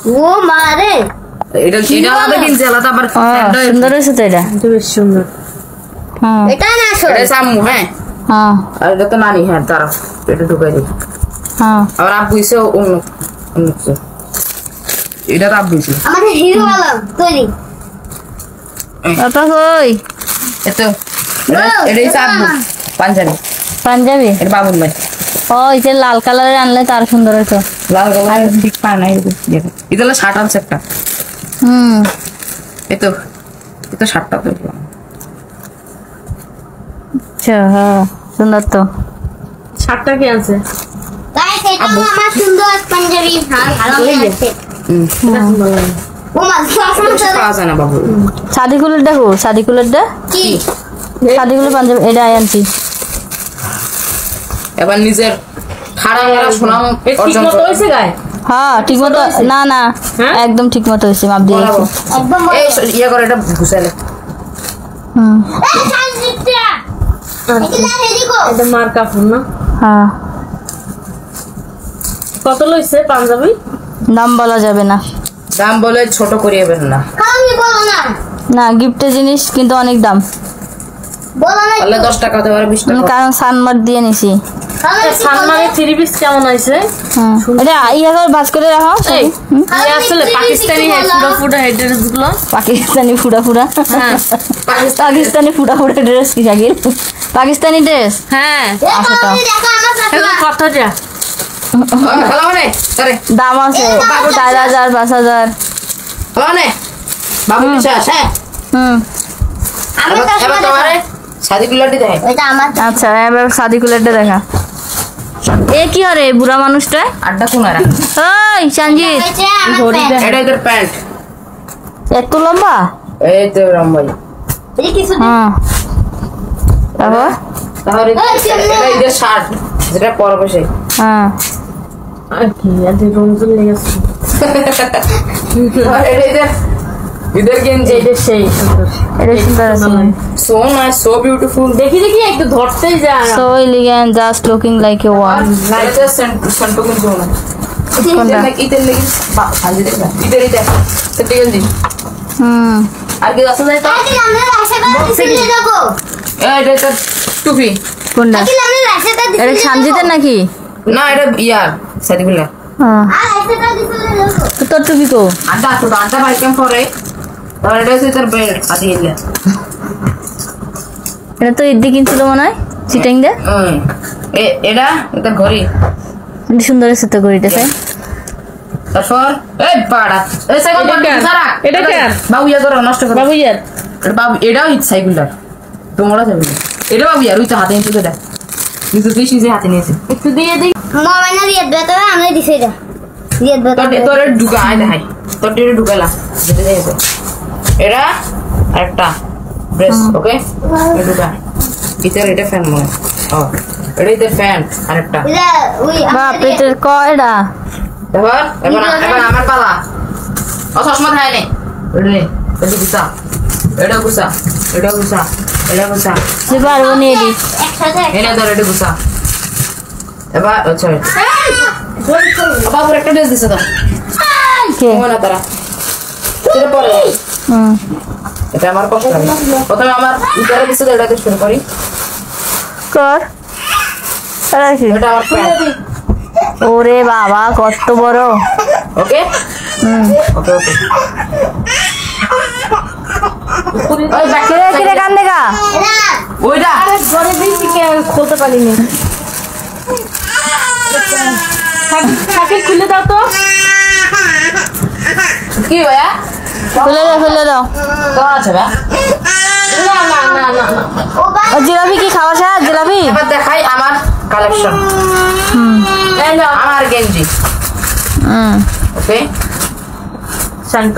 ও মারে এটা আলাদা কিনছে আলাদা আবার সুন্দর হয়েছে তো এটা বেশ সুন্দর। হ্যাঁ এটা না আসল এটা সামু হ্যাঁ হ্যাঁ আর এটা তো নানি হ্যাঁ তারা এটা ঢুকাই দিই হ্যাঁ আবার আব্বু ইসে অন্য কিছু এটা তো আব্বু ইসে আমাদের হিরো আলম তৈরি বাবা কই এতো এটা ইসে আব্বু পাঞ্জাবি পাঞ্জাবি এটা বাবুল ভাই ও এটা লাল কালারের আনলে তার সুন্দর হতো লাল কালার ঠিক পায় না এটা হলো শার্ট আনছে একটা এতো এটা শার্টটা তো আচ্ছা হ্যাঁ সুন্দর তো শার্টটা কি আছে গাইস এটা আমার সুন্দর পাঞ্জাবি ভালো লাগছে ও মা পাওয়া যায় না বাবু সাদিকুলের দেখো সাদিকুলেরটা কি সাদিকুলের পাঞ্জাবি এটা আনছি এবার নিজের খাড়া খাড়া সুনাম অর্জন মতো হইছে গায় হ্যাঁ ঠিক মতো না না একদম ঠিক মতো হয়েছে মাপ দিয়ে গেছে একদম এই ইয়া করে এটা ঘুষালে এই সানজিটা এটা রেডি কো এটা মার্কা ফোন না হ্যাঁ কত লইছে পাঞ্জাবি দাম বলা যাবে না দাম বলে ছোট করিয়েবেন না আমি বলো না না গিফটের জিনিস কিন্তু অনেক দাম বলো না তাহলে 10 টাকা হতে পারে 20 টাকা কারণ সানমার দিয়ে নিছি সানমারে 3 পিস কেমন হইছে এটা ইয়া করে ভাঁজ করে রাখো এই আসলে পাকিস্তানি ফুটা ফুটা ড্রেস গুলো পাকিস্তানি ফুটা ফুটা হ্যাঁ পাকিস্তানি ফুটা ফুটা ড্রেস কি জাগির পাকিস্তানি ড্রেস হ্যাঁ আচ্ছা তো এখন কতটা ভালো মানে আরে দাম আছে 4000 5000 ভালো মানে বাবু বিশ্বাস হ্যাঁ এবার তোমারে সাদিকুল্লাটি দেয় এটা আমার আচ্ছা এবার সাদিকুলেরটা দেখা এ কি আরে বুড়া মানুষটা আড্ডা কোনারা ওই সঞ্জিত ঘড়িটা এটা এদের প্যান্ট এত লম্বা এই তো রামভাই এই কিছু হ্যাঁ তারপর তাহলে এটা এদের শার্ট যেটা পরবে সেই হ্যাঁ আর কি এত রমজান লেগেছে আর এটা এদের গেঞ্জি এটা সেই সুন্দর এটা সুন্দর আছে সো নাইস সো বিউটিফুল দেখি দেখি একটু ধরতেই যা so elegant just looking like a one এটা সেন্টো গেঞ্জি না কোনটা ইদের লাগি ভাজি দেখ ইদের ইদের সেটা গেঞ্জি আর কি আছে যাই তো আজকে আমরা রাশাটা দিতে যাব এটা তো টুপি কোনটা আজকে আমরা রাশাটা দিতে এটা সঞ্জিতের নাকি না এটা ইয়ার সাদিকুল্লাহ হ্যাঁ রাশাটা দিতে যাব তো তোর টুপি কো আড্ডা ভাই কেমন করে তাহলে এটা হচ্ছে তোর বেল্ট আদি ইল্লা এটা তো ইদ্দি কিনছিল মনে হয় চিটাং দে এটা এটা ঘড়ি এটা সুন্দর আছে তো ঘড়িটা তারপর এই পাড়া এই সাইকেল সারা এটা কে বাবু ইয়া করে নষ্ট করে বাবু ইয়ার এটা বাবু এটাও হিট সাইকেলটা তোমরা যাবে এটা বাবু ইয়ার ওই তো হাতে নিতে দেখ কিন্তু তুই সিজে হাতে নিয়েছে একটু দিয়ে দেই মোবাইলে দিয়ে দাও তো আমি দিছি এটা দিয়ে দাও তোর ঢুকা আয় দেখাই তোর ডিরে ঢুকালা যেতে যাইছে এটা আরেকটা ব্রেস ওকে ঢুকা এটা ফ্যান মনে ও এটা ফ্যান আরেকটা এটা ওই বাপ পেটের কয়টা দেখো এবার আমার পালা ও চশমা খায় নে রে এটা গুছা এটা গুছা এটা গুছা এটা গুছা যে পারবো নিয়ে দি একসাথে এনে ধর এটা গুছা এবার আচ্ছা বাবুর একটা ড্রেস দিছে তো কে মনে তারা সেটা পরে হুম এটা আমার কষ্ট লাগে প্রথমে আমার ইটারে দিছে তো এটাকে শুরু করি কর রাখি এটা আমার প্যান্ট ওরে বাবা কত বড় ওকে ওকে ওকে ওই ব্যাকে কিরে কান দেখা ওইটা ঘরে দিছি কে খুলতে পারিনি সাথে খুলে দাও তো কি ভাইয়া ফেলে দাও তো আছে বা না না না না ও জিলাপি কি খাওয়া শেষ জিলাপি এবার দেখাই আমার কালেকশন এই নাও আমার গেঞ্জি ওকে শান্ত